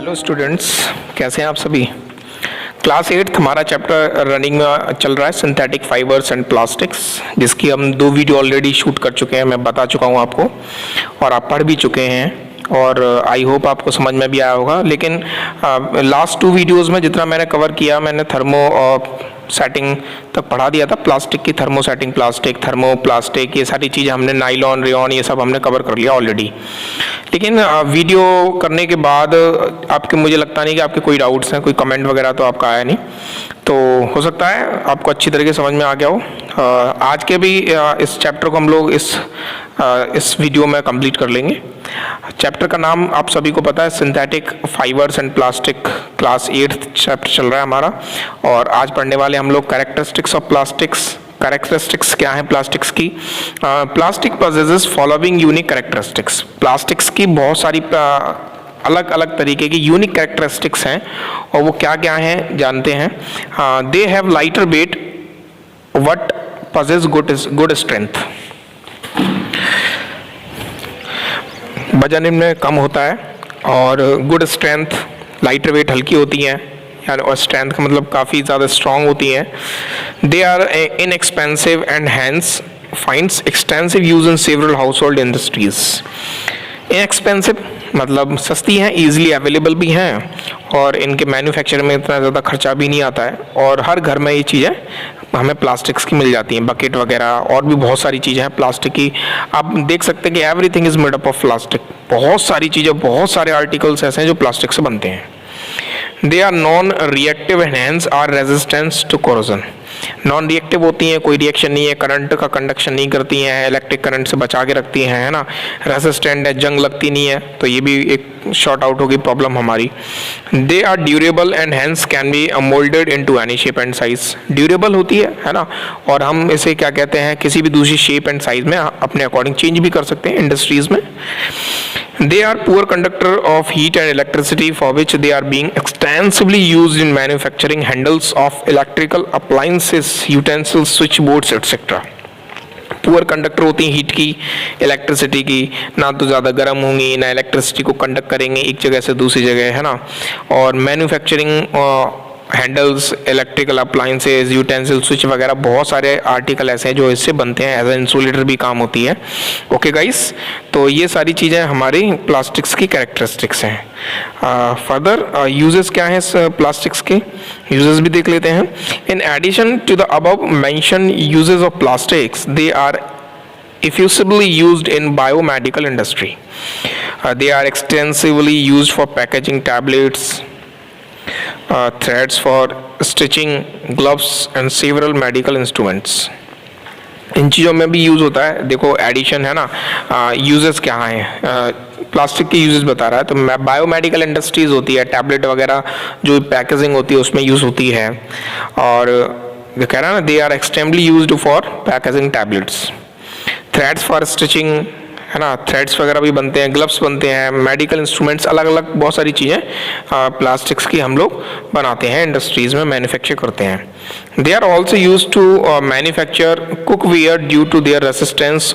Hello students, कैसे हैं आप सभी। क्लास 8 हमारा चैप्टर रनिंग में चल रहा है सिंथेटिक फाइबर्स एंड प्लास्टिक्स, जिसकी हम 2 वीडियो ऑलरेडी शूट कर चुके हैं। मैं बता चुका हूं आपको और आप पढ़ भी चुके हैं और आई होप आपको समझ में भी आया होगा। लेकिन लास्ट 2 वीडियोज़ में जितना मैंने कवर किया, मैंने थर्मो सेटिंग तक पढ़ा दिया था। प्लास्टिक की thermo setting, plastic, thermo plastic, ये सारी चीज़ें हमने, नाइलॉन, रेयॉन, ये सब हमने कवर कर लिया ऑलरेडी। लेकिन वीडियो करने के बाद आपके, मुझे लगता नहीं कि आपके कोई डाउट्स हैं, कोई कमेंट वगैरह तो आपका आया नहीं, तो हो सकता है आपको अच्छी तरीके से समझ में आ गया हो। आज के भी इस चैप्टर को हम लोग इस वीडियो में कंप्लीट कर लेंगे। चैप्टर का नाम आप सभी को पता है, synthetic fibres and plastic. Class 8 chapter चल रहा है हमारा और आज पढ़ने वाले हम लोग कैरेक्टरिस्टिक्स ऑफ प्लास्टिक्स। कैरेक्टरिस्टिक्स क्या है प्लास्टिक्स की? Plastic possesses following unique characteristics. Plastics की बहुत सारी अलग अलग तरीके की यूनिक कैरेक्टरिस्टिक्स हैं और वो क्या क्या हैं जानते हैं। They have lighter weight but possess good strength. वजन इनमें कम होता है और गुड स्ट्रेंथ, लाइटर वेट हल्की होती हैं, और स्ट्रेंथ का मतलब काफ़ी ज़्यादा स्ट्रॉन्ग होती हैं। They are inexpensive and hence finds extensive use in several household industries. Inexpensive मतलब सस्ती हैं, ईजिली अवेलेबल भी हैं और इनके मैन्युफैक्चर में इतना ज़्यादा खर्चा भी नहीं आता है और हर घर में ये चीज़ें हमें प्लास्टिक्स की मिल जाती हैं, बकेट वगैरह और भी बहुत सारी चीज़ें हैं प्लास्टिक की। आप देख सकते हैं कि everything is made up of plastic. बहुत सारी चीज़ें, बहुत सारे आर्टिकल्स ऐसे हैं जो प्लास्टिक से बनते हैं। They are non reactive and hence are resistance to corrosion. Non reactive होती हैं, कोई रिएक्शन नहीं है, करंट का कंडक्शन नहीं करती हैं, इलेक्ट्रिक करंट से बचा के रखती हैं, है ना। रेजिस्टेंट है, जंग लगती नहीं है, तो ये भी एक शॉर्ट आउट होगी प्रॉब्लम हमारी। They are durable and hence can be moulded into any shape and size. Durable होती है ना, और हम इसे क्या कहते हैं, किसी भी दूसरी शेप एंड साइज में अपने अकॉर्डिंग चेंज भी कर सकते हैं इंडस्ट्रीज में। They are poor conductor of heat and electricity, for which they are being extensively used in manufacturing handles of electrical appliances, utensils, switchboards, etc. Poor conductor होती हैं heat की, इलेक्ट्रिसिटी की, ना तो ज़्यादा गर्म होंगी ना इलेक्ट्रिसिटी को कंडक्ट करेंगे एक जगह से दूसरी जगह, है ना। और manufacturing handles, electrical appliances, utensil, switch वगैरह बहुत सारे आर्टिकल ऐसे हैं जो इससे बनते हैं। एज ए इंसुलेटर भी काम होती है। ओके गाइस, तो ये सारी चीज़ें हमारी प्लास्टिक्स की कैरेक्टरिस्टिक्स हैं। फर्दर यूजेस क्या हैं इस प्लास्टिक्स के, यूजेस भी देख लेते हैं। In addition to the above mention uses of plastics, they are effusively used in biomedical industry. They are extensively used for packaging tablets, threads for stitching, gloves and several medical instruments. इन चीज़ों में भी use होता है। देखो addition है ना, uses क्या हैं, प्लास्टिक के यूजेस बता रहा है। तो बायोमेडिकल इंडस्ट्रीज होती है, टैबलेट वगैरह जो पैकेजिंग होती है उसमें यूज़ होती है। और जो कह रहा है ना, they are extensively used for packaging tablets. Threads for stitching, है ना, थ्रेड्स वगैरह भी बनते हैं, ग्लव्स बनते हैं, मेडिकल इंस्ट्रूमेंट्स, अलग अलग बहुत सारी चीज़ें प्लास्टिक्स की हम लोग बनाते हैं, इंडस्ट्रीज़ में मैन्युफैक्चर करते हैं। They are also use to manufacture cookware due to their resistance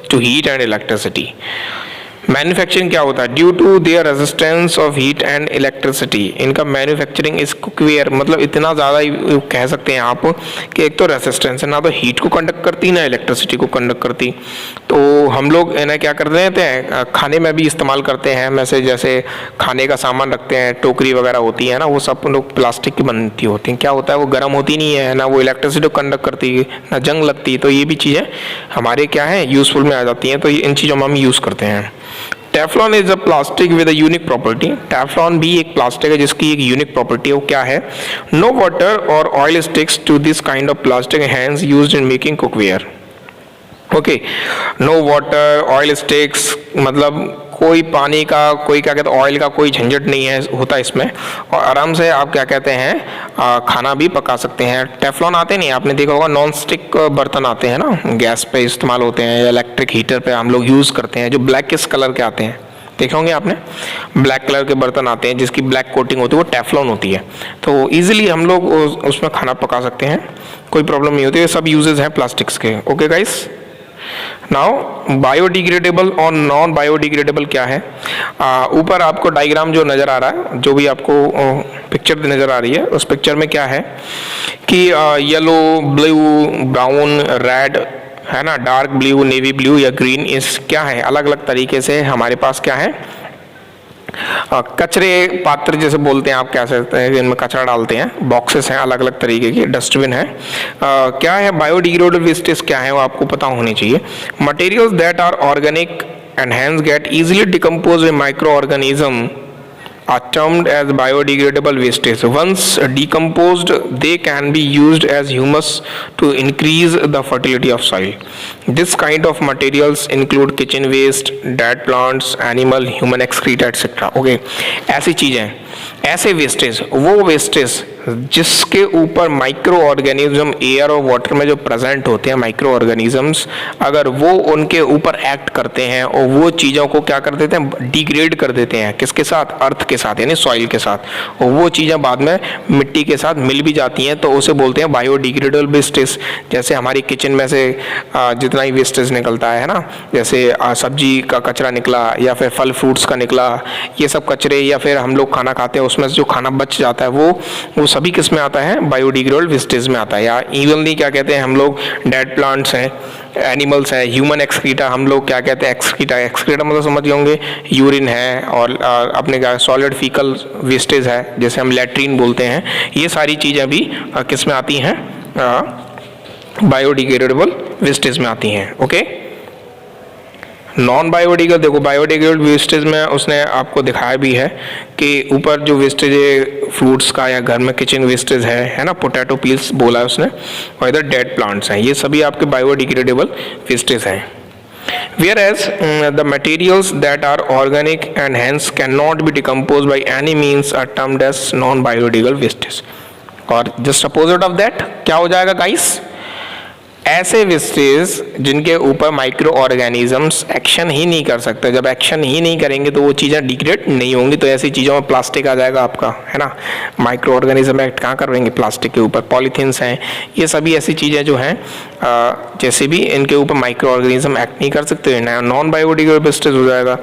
to heat and electricity. Manufacturing क्या होता है? Due to their resistance of heat and electricity. इनका मैन्युफैक्चरिंग इस कुकवेयर मतलब इतना ज़्यादा कह सकते हैं आप कि एक तो रेजिस्टेंस है, ना तो हीट को कंडक्ट करती ना इलेक्ट्रिसिटी को कंडक्ट करती। तो हम लोग इन्हें क्या कर देते हैं, खाने में भी इस्तेमाल करते हैं। वैसे जैसे खाने का सामान रखते हैं, टोकरी वगैरह होती है ना, वो सब लोग प्लास्टिक की बनती होती हैं। क्या होता है, वो गर्म होती नहीं है ना, वो इलेक्ट्रिसिटी को कंडक्ट करती ना जंग लगती। तो ये भी चीज़ें हमारे क्या है, यूजफुल में आ जाती हैं। तो इन चीज़ों में हम यूज़ करते हैं। Teflon is a plastic with a unique property. Teflon भी एक प्लास्टिक है जिसकी एक यूनिक प्रॉपर्टी है। वो क्या है? नो वाटर और oil sticks to this kind of plastic hence used in making cookware. Okay, no water, oil sticks मतलब कोई पानी का, कोई क्या कहते हैं ऑयल का कोई झंझट नहीं है होता इसमें, और आराम से आप क्या कहते हैं खाना भी पका सकते हैं। टेफ्लॉन आते नहीं, आपने देखा होगा नॉन स्टिक बर्तन आते हैं ना, गैस पे इस्तेमाल होते हैं या इलेक्ट्रिक हीटर पे हम लोग यूज़ करते हैं, जो ब्लैक किस कलर के आते हैं, देखे होंगे आपने, ब्लैक कलर के बर्तन आते हैं जिसकी ब्लैक कोटिंग होती है, वो टेफ्लॉन होती है। तो ईजिली हम लोग उसमें खाना पका सकते हैं, कोई प्रॉब्लम नहीं होती है। सब यूजेज हैं प्लास्टिक्स के। ओके गाइस, नाउ बायोडिग्रेडेबल और नॉन बायोडिग्रेडेबल क्या है? ऊपर आपको डायग्राम जो नज़र आ रहा है, जो भी आपको पिक्चर नज़र आ रही है, उस पिक्चर में क्या है कि येलो, ब्लू, ब्राउन, रेड है ना, डार्क ब्लू, नेवी ब्लू या ग्रीन, इस क्या है अलग अलग तरीके से हमारे पास क्या है कचरे पात्र जैसे बोलते हैं, आप क्या कहते हैं, इनमें कचरा डालते हैं, बॉक्सेस हैं अलग अलग तरीके के, डस्टबिन है। क्या है बायोडिग्रेडेबल वेस्टेज क्या है वो आपको पता होनी चाहिए। Materials that are organic and hence get easily decompose in micro organism are termed as biodegradable wastage. Once decomposed, they can be used as humus to increase the fertility of soil. This kind of materials include kitchen waste, dead plants, animal, human excreta, etc. Okay, ऐसी चीजें, ऐसे wastage, वो wastage जिसके ऊपर micro organism air और water में जो present होते हैं माइक्रो ऑर्गेनिजम्स, अगर वो उनके ऊपर एक्ट करते हैं और वो चीज़ों को क्या कर देते हैं, डिग्रेड कर देते हैं, किसके साथ, अर्थ के साथ यानी सॉइल के साथ, और वो चीज़ें बाद में मिट्टी के साथ मिल भी जाती हैं, तो उसे बोलते हैं बायोडिग्रेडेबल वेस्टेज। जैसे हमारी किचन में से जितना ही वेस्टेज निकलता है ना, जैसे सब्जी का कचरा निकला या फिर फल फ्रूट्स का निकला, ये सब कचरे, या फिर हम लोग खाना खाते हैं उसमें से जो खाना बच जाता है वो सभी किस में आता है, बायोडिग्रेडेबल वेस्टेज में आता है। या इवनली क्या कहते हैं हम लोग, डेड प्लांट्स हैं, एनिमल्स है, ह्यूमन एक्सक्रीटा, हम लोग क्या कहते हैं एक्सक्रीटा, एक्सक्रीटा मतलब समझ गए होंगे, यूरिन है, और अपने क्या सॉलिड फीकल वेस्टेज है जैसे हम लैट्रीन बोलते हैं, ये सारी चीज़ें भी किस में आती हैं, बायोडिग्रेडेबल वेस्टेज में आती हैं। ओके, नॉन बायोडिग्रेडेबल, देखो बायोडिग्रेडेबल वेस्टेज में उसने आपको दिखाया भी है कि ऊपर जो वेस्टेज है फ्रूट्स का या घर में किचन वेस्टेज है ना, पोटैटो पील्स बोला है उसने, और इधर डेड प्लांट्स हैं, ये सभी आपके बायोडिग्रेडेबल वेस्टेज हैं। Whereas the materials that are organic and hence cannot be decomposed by any means are termed as non-biodegradable wastes. और just opposite of that क्या हो जाएगा गाइस, ऐसे वेस्टेज जिनके ऊपर माइक्रो ऑर्गेनिजम्स एक्शन ही नहीं कर सकते, जब एक्शन ही नहीं करेंगे तो वो चीज़ें डिग्रेड नहीं होंगी, तो ऐसी चीज़ों में प्लास्टिक आ जाएगा आपका, है ना, माइक्रो ऑर्गेनिज्म एक्ट कहाँ करेंगे, प्लास्टिक के ऊपर, पॉलीथीन्स हैं, ये सभी ऐसी चीज़ें जो हैं जैसे भी इनके ऊपर माइक्रो ऑर्गेनिज्म एक्ट नहीं कर सकते, नॉन बायोडिग्रेडेबल वेस्टेज हो जाएगा।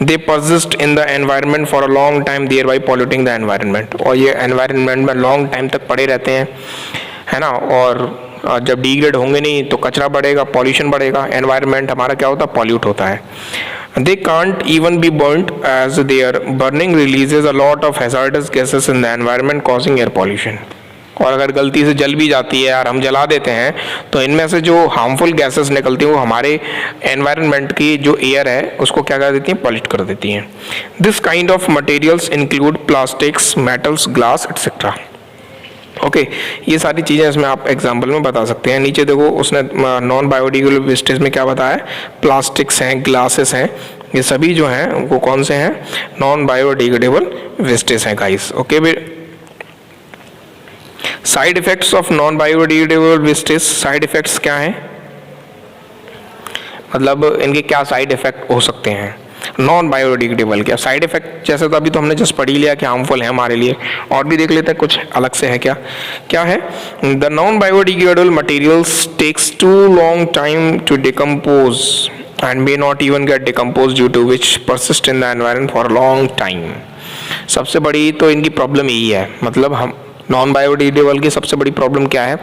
They persist in the environment for a long time thereby polluting the environment, और ये एनवायरनमेंट में लॉन्ग टाइम तक पड़े रहते हैं, है ना, और जब डिग्रेड होंगे नहीं तो कचरा बढ़ेगा, पॉल्यूशन बढ़ेगा, एनवायरनमेंट हमारा क्या होता है, पॉल्यूट होता है। They can't even be burned as their burning releases a lot of hazardous gases in the environment causing air pollution, और अगर गलती से जल भी जाती है और हम जला देते हैं तो इनमें से जो हार्मफुल गैसेस निकलती हैं वो हमारे एनवायरनमेंट की जो एयर है उसको क्या कर देती हैं, पॉल्यूट कर देती हैं। This kind of materials include plastics, metals, glass etcetera. Okay, ये सारी चीज़ें इसमें आप एग्जाम्पल में बता सकते हैं। नीचे देखो उसने नॉन बायोडिग्रेडेबल वेस्टेज में क्या बताया, प्लास्टिक्स हैं, ग्लासेस हैं, ये सभी जो हैं वो कौन से हैं, नॉन बायोडिग्रेडेबल वेस्टेज हैं guys. Okay, side effects of non biodegradable wastage, side effects क्या हैं, मतलब इनके क्या साइड इफेक्ट हो सकते हैं, नॉन बायोडिग्रेडेबल क्या साइड इफेक्ट, जैसे तो अभी तो हमने जस्ट पढ़ ही लिया कि हार्मफुल है हमारे लिए, और भी देख लेते हैं कुछ अलग से है क्या, क्या है, the non biodegradable materials takes too long time to decompose and may not even get decompose due to which persist in the environment for long time. सबसे बड़ी तो इनकी प्रॉब्लम यही है, मतलब हम नॉन बायोडिग्रेडेबल की सबसे बड़ी प्रॉब्लम क्या है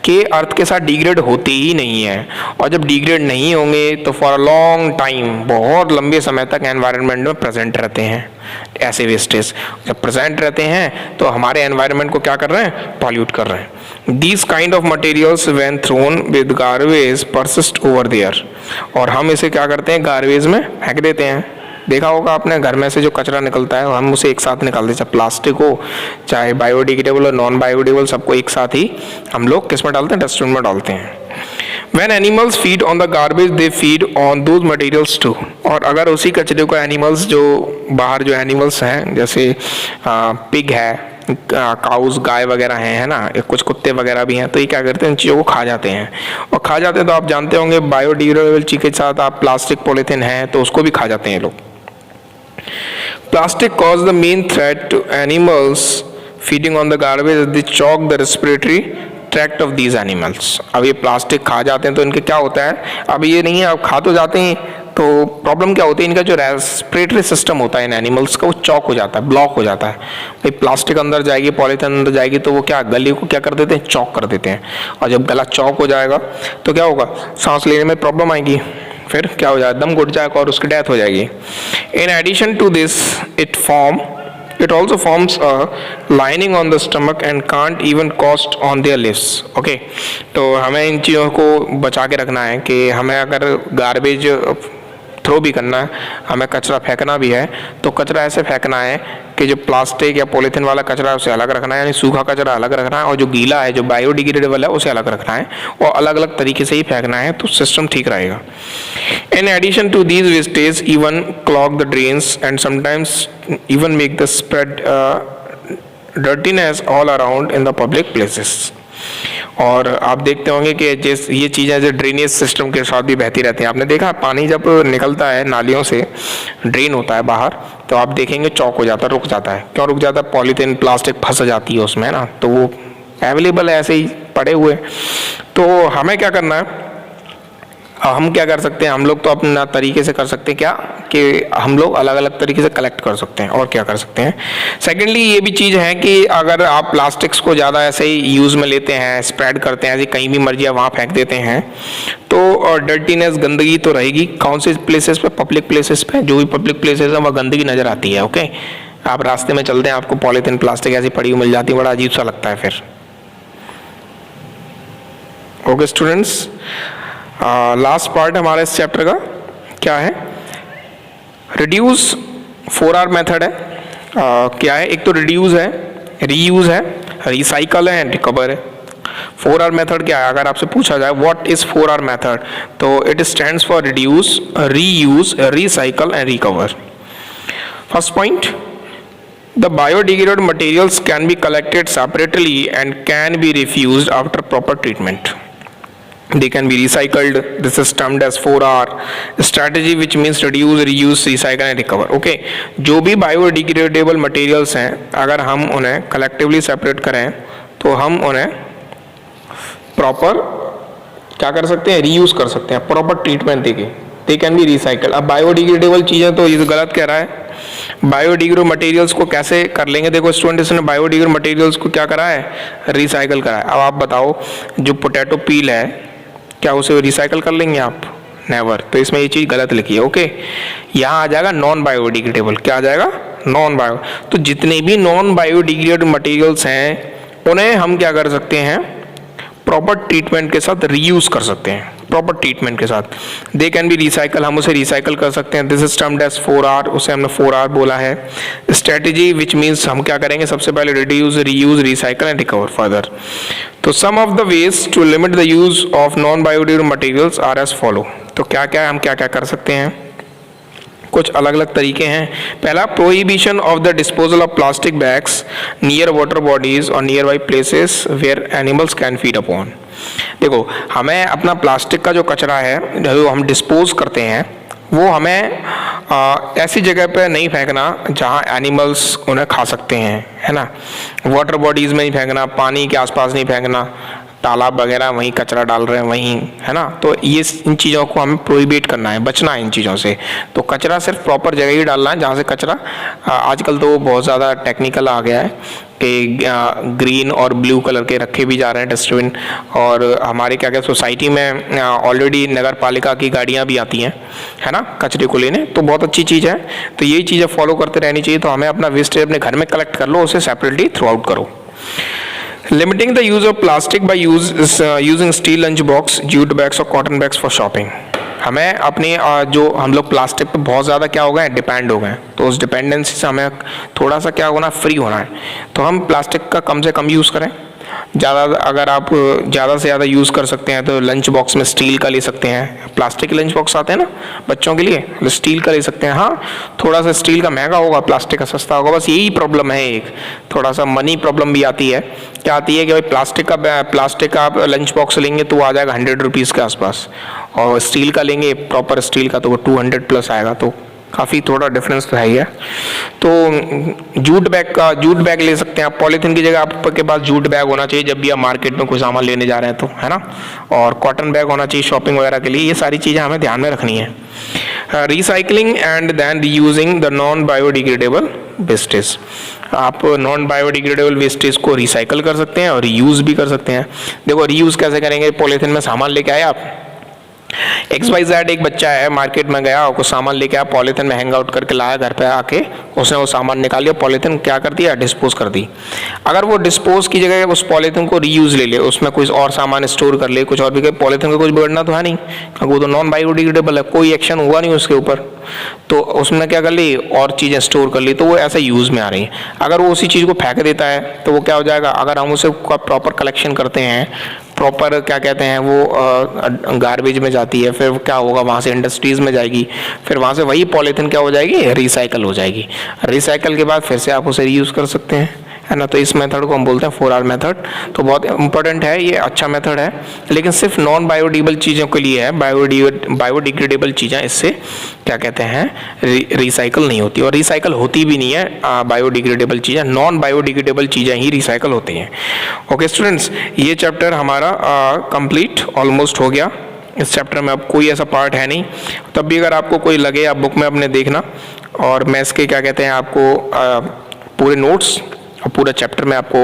कि अर्थ के साथ डिग्रेड होते ही नहीं है, और जब डिग्रेड नहीं होंगे तो फॉर अ लॉन्ग टाइम, बहुत लंबे समय तक एनवायरनमेंट में प्रेजेंट रहते हैं। ऐसे वेस्टेज जब प्रेजेंट रहते हैं तो हमारे एनवायरनमेंट को क्या कर रहे हैं, पॉल्यूट कर रहे हैं। These kind of materials when thrown with garbage persist over there, और हम इसे क्या करते हैं, गार्बेज में फेंक देते हैं। देखा होगा आपने, घर में से जो कचरा निकलता है हम उसे एक साथ निकालते हैं, चाहे प्लास्टिक हो चाहे बायोडिग्रेडेबल और नॉन बायोडिग्रेडेबल, सबको एक साथ ही हम लोग किस में डालते हैं, डस्टबिन में डालते हैं। When animals feed on the garbage, they feed on those materials too. और अगर उसी कचरे को एनिमल्स, जो बाहर जो एनिमल्स हैं जैसे पिग है, काउस, गाय वगैरह हैं, है ना, कुछ कुत्ते वगैरह भी हैं, तो ये क्या करते हैं, इन चीज़ों को खा जाते हैं, और खा जाते हैं तो आप जानते होंगे बायोडिग्रेडेबल चीज़ के साथ आप प्लास्टिक पॉलीथीन है तो उसको भी खा जाते हैं लोग। Plastic cause the main threat to animals feeding on the garbage as they choke the respiratory extract of these animals. अब ये प्लास्टिक खा जाते हैं तो इनके क्या होता है, अब ये नहीं है, अब खा तो जाते हैं तो प्रॉब्लम क्या होती है, इनका जो रेस्पिरेटरी सिस्टम होता है इन एनिमल्स का वो चौक हो जाता है, ब्लॉक हो जाता है। भाई प्लास्टिक अंदर जाएगी, पॉलीथिन अंदर जाएगी तो वो क्या गले को क्या कर देते हैं, चौक कर देते हैं। और जब गला चौक हो जाएगा तो क्या होगा, सांस लेने में प्रॉब्लम आएगी, फिर क्या हो जाएगा, दम घुट जाएगा और उसकी डेथ हो जाएगी। In addition to this it also forms a lining on the stomach and can't even cost on their lips. Okay, तो हमें इन चीज़ों को बचा के रखना है कि हमें अगर गार्बेज थ्रो भी करना है, हमें कचरा फेंकना भी है तो कचरा ऐसे फेंकना है कि जो प्लास्टिक या पॉलीथिन वाला कचरा है उसे अलग रखना है, यानी सूखा कचरा अलग रखना है, और जो गीला है जो बायोडिग्रेडेबल है उसे अलग रखना है, और अलग अलग तरीके से ही फेंकना है, तो सिस्टम ठीक रहेगा। In addition to these wastage even clog the drains and sometimes even make the spread dirtiness all around in the public places. और आप देखते होंगे कि जैसे ये चीज़ें जो ड्रेनेज सिस्टम के साथ भी बहती रहती हैं, आपने देखा पानी जब निकलता है नालियों से, ड्रेन होता है बाहर, तो आप देखेंगे चौक हो जाता है, रुक जाता है। क्यों रुक जाता है, पॉलीथीन प्लास्टिक फंस जाती है उसमें ना, तो वो अवेलेबल है ऐसे ही पड़े हुए। तो हमें क्या करना है, हम क्या कर सकते हैं, हम लोग तो अपना तरीके से कर सकते हैं क्या कि हम लोग अलग अलग तरीके से कलेक्ट कर सकते हैं, और क्या कर सकते हैं। सेकेंडली ये भी चीज़ है कि अगर आप प्लास्टिक्स को ज़्यादा ऐसे ही यूज़ में लेते हैं, स्प्रेड करते हैं, ऐसे कहीं भी मर्जी वहाँ फेंक देते हैं, तो डर्टीनेस गंदगी तो रहेगी। कौन से प्लेसेस पे, पब्लिक प्लेसेस पे, जो भी पब्लिक प्लेसेस है वहाँ गंदगी नज़र आती है। ओके, आप रास्ते में चलते हैं, आपको पॉलीथीन प्लास्टिक ऐसी पड़ी हुई मिल जाती है, बड़ा अजीब सा लगता है फिर। ओके स्टूडेंट्स, लास्ट पार्ट हमारे इस चैप्टर का क्या है, रिड्यूस 4R मेथड है। क्या है, एक तो रिड्यूस है, रीयूज है, रिसाइकल है एंड रिकवर है। 4R मेथड क्या है, अगर आपसे पूछा जाए व्हाट इज 4R मेथड, तो it stands for reduce, reuse, recycle and recover. First point, the biodegradable materials can be collected separately and can be refused after proper treatment. They can be recycled. This is termed as 4R strategy, which means reduce, reuse, recycle and recover. Okay, जो भी biodegradable materials हैं, अगर हम उन्हें collectively separate करें तो हम उन्हें proper क्या कर सकते हैं, reuse कर सकते हैं, proper treatment देके। They can be recycled. अब biodegradable चीज़ें तो ये गलत कह रहा है, बायोडिग्रेडेबल मटेरियल्स को कैसे कर लेंगे। देखो स्टूडेंट्स ने बायोडिग्रेडेबल मटेरियल्स को क्या करा है, रिसाइकल करा है। अब आप बताओ, जो पोटैटो पील है, क्या उसे रिसाइकल कर लेंगे आप, नेवर। तो इसमें ये चीज़ गलत लिखी है। ओके, यहाँ आ जाएगा नॉन बायोडिग्रेडेबल, क्या आ जाएगा, नॉन बायो। तो जितने भी नॉन बायोडिग्रेडेबल मटेरियल्स हैं उन्हें हम क्या कर सकते हैं, प्रॉपर ट्रीटमेंट के साथ रीयूज कर सकते हैं, प्रॉपर ट्रीटमेंट के साथ। दे कैन बी रिसाइकल, हम उसे रिसाइकल कर सकते हैं। This is termed as 4R, उसे हमने 4R बोला है। स्ट्रेटेजी विच मीन्स हम क्या करेंगे, सबसे पहले reduce, reuse, recycle and recover further. तो some of the ways to limit the use of non biodegradable materials are as follow. तो क्या क्या हम क्या क्या कर सकते हैं, कुछ अलग अलग तरीके हैं। पहला, prohibition of the disposal of plastic bags near water bodies और nearby places where animals can feed upon. देखो, हमें अपना प्लास्टिक का जो कचरा है जो हम डिस्पोज करते हैं वो हमें ऐसी जगह पे नहीं फेंकना जहाँ एनिमल्स उन्हें खा सकते हैं, है ना। वाटर बॉडीज़ में नहीं फेंकना, पानी के आसपास नहीं फेंकना, तालाब वगैरह वहीं कचरा डाल रहे हैं वहीं, है ना। तो ये इन चीज़ों को हमें प्रोहिबिट करना है, बचना है इन चीज़ों से। तो कचरा सिर्फ प्रॉपर जगह ही डालना है जहाँ से कचरा, आजकल तो बहुत ज़्यादा टेक्निकल आ गया है कि ग्रीन और ब्लू कलर के रखे भी जा रहे हैं डस्टबिन। और हमारे क्या क्या सोसाइटी में ऑलरेडी नगर पालिका की गाड़ियाँ भी आती हैं, है ना, कचरे को लेने। तो बहुत अच्छी चीज़ है, तो यही चीज़ें फॉलो करते रहनी चाहिए। तो हमें अपना वेस्टेज अपने घर में कलेक्ट कर लो, उसे सेपरेटली थ्रू आउट करो। Limiting the use of plastic by using steel lunch box, jute bags और cotton bags for shopping। हमें अपने जो हम लोग प्लास्टिक पे बहुत ज़्यादा क्या हो गए, डिपेंड हो गए। तो उस डिपेंडेंसी से हमें थोड़ा सा क्या होना, फ्री होना है। तो हम प्लास्टिक का कम से कम यूज़ करें। ज़्यादा अगर आप ज़्यादा से ज़्यादा यूज़ कर सकते हैं तो लंच बॉक्स में स्टील का ले सकते हैं। प्लास्टिक के लंच बॉक्स आते हैं ना बच्चों के लिए, स्टील का ले सकते हैं। हाँ, थोड़ा सा स्टील का महंगा होगा, प्लास्टिक का सस्ता होगा। बस यही प्रॉब्लम है, एक थोड़ा सा मनी प्रॉब्लम भी आती है। क्या आती है कि भाई प्लास्टिक का आप लंच बॉक्स लेंगे तो वो आ जाएगा 100 रुपीज़ के आसपास, और स्टील का लेंगे प्रॉपर स्टील का तो वो 200 प्लस आएगा। तो काफ़ी थोड़ा डिफरेंस तो है ही है। तो जूट बैग ले सकते हैं आप, पॉलीथीन की जगह आपके पास जूट बैग होना चाहिए जब भी आप मार्केट में कोई सामान लेने जा रहे हैं तो, है ना। और कॉटन बैग होना चाहिए शॉपिंग वगैरह के लिए। ये सारी चीज़ें हमें ध्यान में रखनी है। Recycling and then reusing the non biodegradable wastage. आप नॉन बायोडिग्रेडेबल वेस्टेज को रिसाइकल कर सकते हैं और रीयूज भी कर सकते हैं। देखो रीयूज कैसे करेंगे, पॉलीथीन में सामान लेके आए आप, XYZ एक बच्चा है, मार्केट में गया और कुछ सामान लेके आया, पॉलीथीन में हैंग आउट करके लाया, घर पे आके उसने वो सामान निकाल लिया, पॉलीथीन क्या कर दिया, डिस्पोज कर दी। अगर वो डिस्पोज की जगह उस पॉलीथीन को रीयूज ले ले, उसमें कुछ और सामान स्टोर कर ले, कुछ और भी करे, पॉलीथीन का कुछ बिगड़ना तो है नहीं, क्योंकि वो तो नॉन बायोडिग्रेडेबल है, कोई एक्शन हुआ नहीं उसके ऊपर, तो उसने क्या कर ली, और चीज़ें स्टोर कर ली, तो वो ऐसे यूज़ में आ रही है। अगर वो उसी चीज़ को फेंक देता है तो वो क्या हो जाएगा, अगर हम उसे प्रॉपर कलेक्शन करते हैं, प्रॉपर क्या कहते हैं वो गार्बेज में जाती है, फिर क्या होगा, वहाँ से इंडस्ट्रीज़ में जाएगी, फिर वहाँ से वही पॉलीथीन क्या हो जाएगी, रिसाइकल हो जाएगी। रिसाइकल के बाद फिर से आप उसे रीयूज़ कर सकते हैं, है ना। तो इस मेथड को हम बोलते हैं 4R मेथड। तो बहुत इंपॉर्टेंट है, ये अच्छा मेथड है, लेकिन सिर्फ नॉन बायोडिग्रेडेबल चीज़ों के लिए है। बायोडिग्रेडेबल चीज़ें इससे क्या कहते हैं, रिसाइकल नहीं होती, और रिसाइकल होती भी नहीं है बायोडिग्रेडेबल चीज़ें, नॉन बायोडिग्रेडेबल चीज़ें ही रिसाइकल होती हैं। ओके स्टूडेंट्स, ये चैप्टर हमारा कंप्लीट ऑलमोस्ट हो गया। इस चैप्टर में अब कोई ऐसा पार्ट है नहीं, तब भी अगर आपको कोई लगे आप बुक में अपने देखना, और मैं इसके क्या कहते हैं आपको पूरे नोट्स और पूरा चैप्टर मैं आपको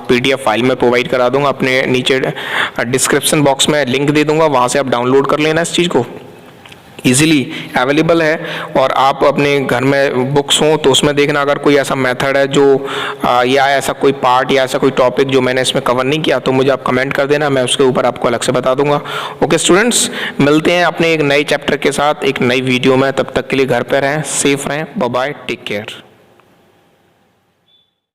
PDF फाइल में प्रोवाइड करा दूंगा, अपने नीचे डिस्क्रिप्शन बॉक्स में लिंक दे दूंगा, वहाँ से आप डाउनलोड कर लेना इस चीज़ को, इजीली अवेलेबल है। और आप अपने घर में बुक्स हों तो उसमें देखना, अगर कोई ऐसा मेथड है जो या ऐसा कोई पार्ट या ऐसा कोई टॉपिक जो मैंने इसमें कवर नहीं किया, तो मुझे आप कमेंट कर देना, मैं उसके ऊपर आपको अलग से बता दूंगा। ओके स्टूडेंट्स, मिलते हैं अपने एक नए चैप्टर के साथ एक नई वीडियो में, तब तक के लिए घर पे रहें, सेफ रहें, बाय बाय, टेक केयर।